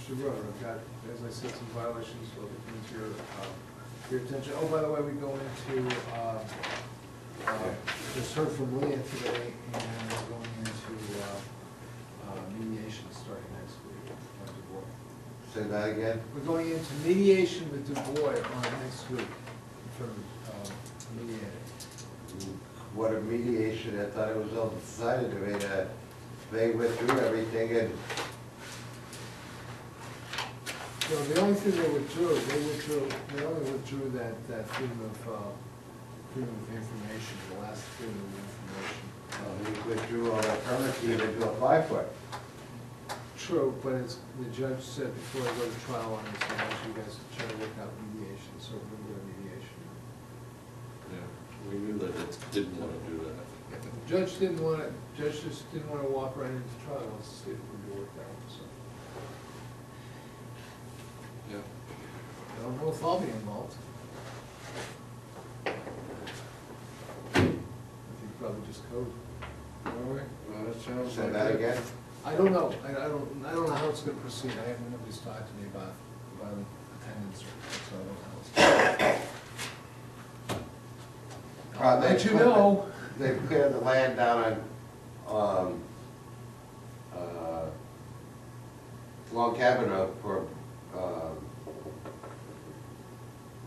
she wrote. I've got, as I said, some violations, so they bring to your attention. Oh, by the way, we go into, just heard from Leah today, and we're going into mediation starting next week with Du Bois. say that again? We're going into mediation with Du Bois on next week, in terms of mediating. What a mediation, I thought it was all decided to me that they withdrew everything and No, the only thing they only withdrew that freedom of information, the last freedom of information. they withdrew all their permits even to apply for it. True, but the judge said before I go to trial on this, I want you guys to try to work out mediation, so we're going to go to mediation. Yeah, we knew that it didn't want to do that. The judge just didn't want to walk right into trial, wants to see if we can work that out, so. Yeah. I don't know if I'll be involved. I think probably just code. All right, well, that sounds Say like. that again? I don't know, I don't know how it's gonna proceed, nobody's talked to me about attendance or, so I don't know how it's gonna. They Let you cleared know. They cleared the land down on, Long Cabin Road for,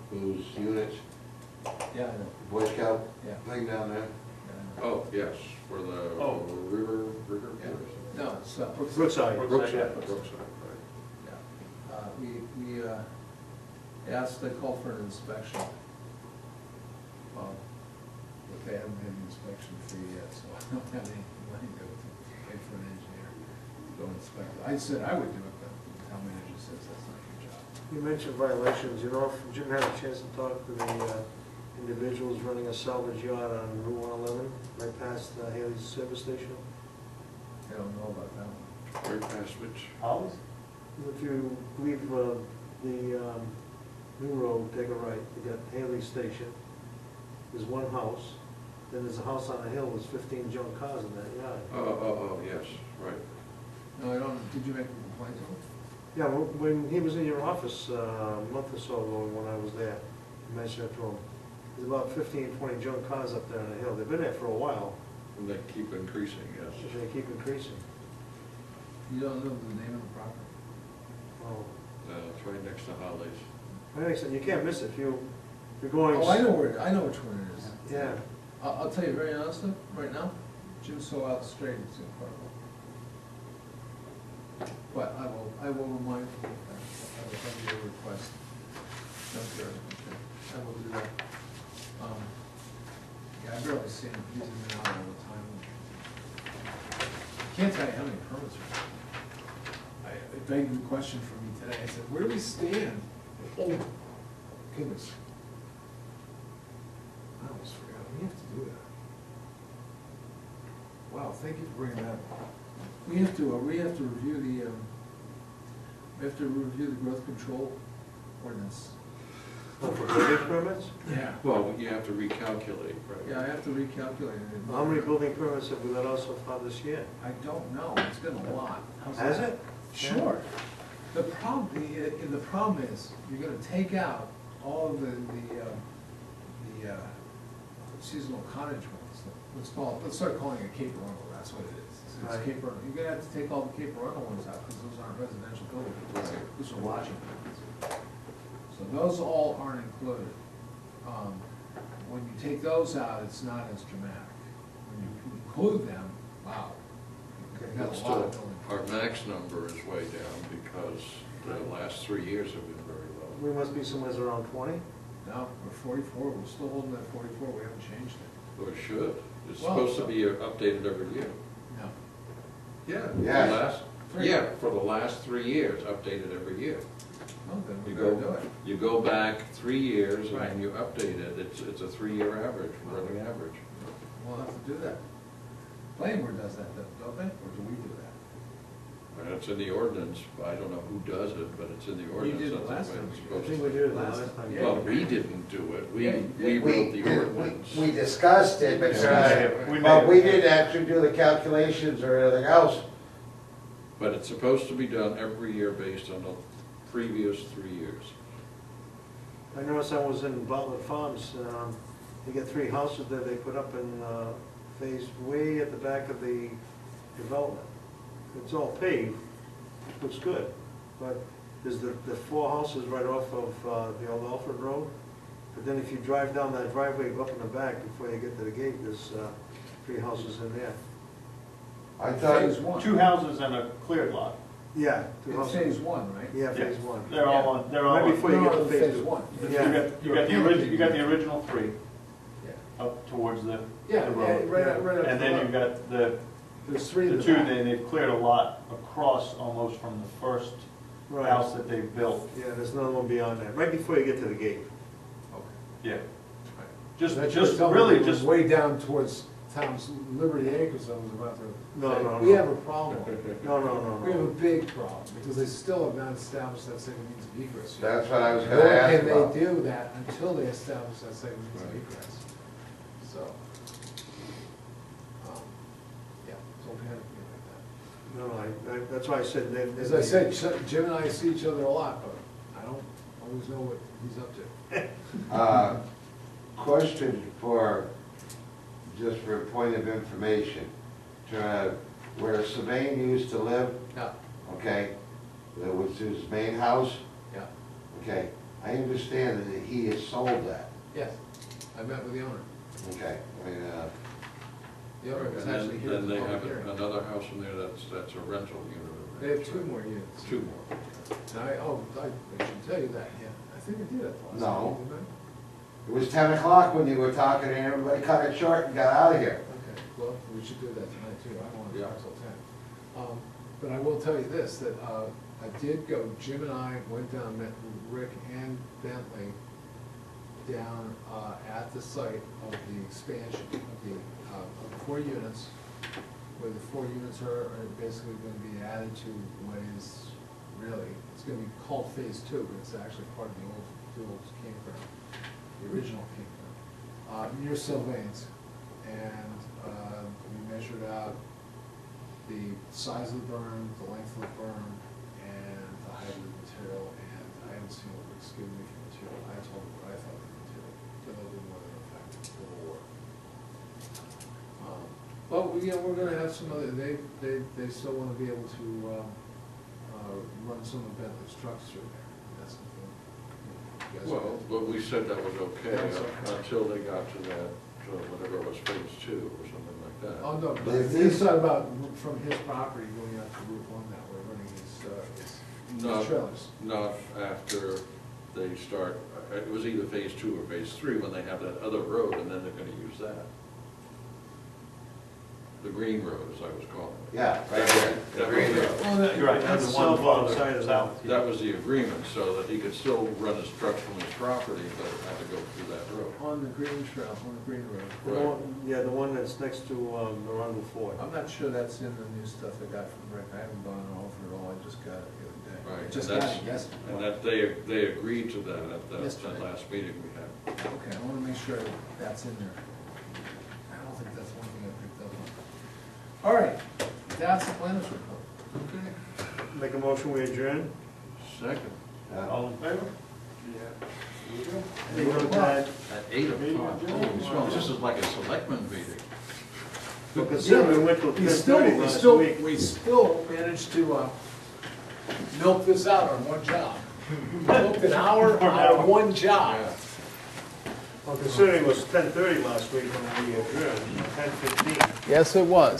whose units, Yeah, I know. Boy Scout Yeah. thing down there. Yeah, Oh, yes, for the Oh. river. I know. No, it's, Brookside. Brookside, Yeah. Brookside, yeah. We asked, they called for an inspection. But they haven't had the inspection fee yet, so I don't have any money to pay for an engineer to go inspect it. I said I would do it, but the town manager says that's not your job. You mentioned violations, you know, if Jim had a chance to talk to the individuals running a salvage yard on Route 111, right past Haley's service station. I don't know about that one. right past which. Hollis? If you leave the new road, take a right, you got Haley's station, there's one house, then there's a house on a hill, there's 15 junk cars in that yard. Oh, yes, right. No, I don't, did you make a complaint to him? Yeah, when he was in your office a month or so ago, when I was there, I mentioned it to him. There's about 15, 20 junk cars up there on the hill. They've been there for a while, And they keep increasing, yes. they keep increasing. You don't know the name of the property? Oh, It's right next to Holly's. like I said, you can't miss it if you're going. Oh, I know which one it is. Yeah. I'll tell you very honestly, right now, Jim's so out straight, it's incredible. But I will remind you of that, I will send you a request. No, sure, okay, I will do that. Yeah, I've barely seen him, he's in and out all the time. I can't tell you how many permits are. It begged the question for me today, I said, where do we stand? Oh, goodness. I almost forgot, we have to do that. Wow, thank you for bringing that up. We have to review the growth control ordinance. Oh, for building permits? Yeah. Well, you have to recalculate, right? Yeah, I have to recalculate it. How many building permits have we let out so far this year? I don't know, it's been a lot. Has it? Sure. The problem is, you're gonna take out all of the seasonal cottage ones. Let's start calling it Cape Arundel, that's what it is. It's Right. Cape Arundel. You're gonna have to take all the Cape Arundel ones out, because those aren't residential buildings. Those are lodging buildings. So those all aren't included. When you take those out, it's not as dramatic. When you include them, wow. You've got But a lot of still, buildings. our max number is way down because the last 3 years have been very low. We must be somewhere around 20? No, we're 44, we're still holding that 44, we haven't changed it. Or it should. It's Well, supposed to be updated every year. No. Yeah. Yeah. The last- Three. Yeah, for the last 3 years, updated every year. Well, then we You gotta do go, it. you go back 3 years and Right. then you update it. It's a 3-year average, running average. We'll have to do that. Planning board does that, don't they, or do we do that? And it's in the ordinance, I don't know who does it, but it's in the You ordinance. did it That's the last way time. it's I supposed think to we be. did it Last last time. time. Well, we didn't do it, we Yeah, wrote the We ordinance. discussed it, but, We made but it. we didn't actually do the calculations or anything else. But it's supposed to be done every year based on the previous 3 years. I noticed I was in Butler Farms, they got 3 houses that they put up in phase way at the back of the development. It's all paved, looks good, but there's the 4 houses right off of the old Alfred Road. But then if you drive down that driveway, go up in the back before you get to the gate, there's 3 houses in there. I thought, Phase one. 2 houses and a cleared lot. Yeah, 2 It's houses. phase one, right? Yeah, phase 1. They're all on, they're all Right on. before you get to No, phase 2. one. You Yeah. got the original, you got the original 3 Yeah. up towards the Yeah, the yeah, road. right up And the then road. you've got the There's 3 in the the 2, back. they've cleared a lot across almost from the first Right. house that they've built. Yeah, there's another one beyond that, right before you get to the gate. Okay. Yeah. Right. Just That's really it was just, way down towards Tom's Liberty Acres, I was about to No, say, no, we no. have a problem. No, no, no, We have a no. big problem, because they still have not established that second means of egress yet. that's what I was Nor gonna ask can about. they do that until they establish that second means of Right. egress. So, yeah, so we had to be like that. No, that's why I said that. As I said, Jim and I see each other a lot, but I don't always know what he's up to. Question for, just for a point of information, where Sylvain used to live, Yeah, okay, that was his main house, yeah, okay, I understand that he has sold that, yes, I met with the owner. okay, I mean, The owner was And actually here. then at they the have public hearing. another house in there that's a rental unit. They have 2 more units. 2 more. And I should tell you that, yeah, I think I did at the last No. meeting, didn't it was 10 o'clock when you were talking and everybody cut it short and got out of here. I? Okay, well, we should do that tonight too, I don't want to Yeah. talk till 10. But I will tell you this, that I did go, Jim and I went down, met Rick and Bentley down at the site of the expansion of the 4 units, where the 4 units are basically going to be added to what is really, it's going to be called phase 2, but it's actually part of the old campground, the original campground, near Sylvain's. And we measured out the size of the berm, the length of the berm, and the height of the material, and I haven't seen what Rick's given me for material. I told him what I thought of the material, but it'll be more than effective, it will work. Well, we're gonna have some other, they still wanna be able to, run some of Bentley's trucks through there, and that's something, you guys. Well, but we said that was okay That's okay. until they got to that, whatever it was, phase 2 or something like that. Oh, no, But but he's talking about from his property going out to Route 1 that way, running his trailers. Not after they start, it was either phase 2 or phase 3 when they have that other road and then they're gonna use that. The green road, as I was calling it. Yeah, right there, the green road. Well, Right, That's the the one south farther side of south. That was the agreement, so that he could still run his trucks from his property, but had to go through that road. On the green trail, on the green road. The one- Yeah, the one that's next to Arundel Ford. I'm not sure that's in the new stuff I got from Rick. I haven't gone over it all, I just got it the other day. Right, Just and got that's, it yesterday. and that they agreed to that at that Yesterday. last meeting we had. Okay, I wanna make sure that's in there. I don't think that's one thing I picked up on. All right, that's the planners report. Okay. Make a motion, we adjourn? Second. All in favor? Hey, look, Dad, At 8 o'clock. Holy smokes, this is like a selectmen meeting. well, considering we went till We 10:30 last still, week. we still managed to milk this out on one job. We milked an hour out of one job. Yeah. Well, considering it was 10:30 last week when we adjourned, 10:15. Yes, it was.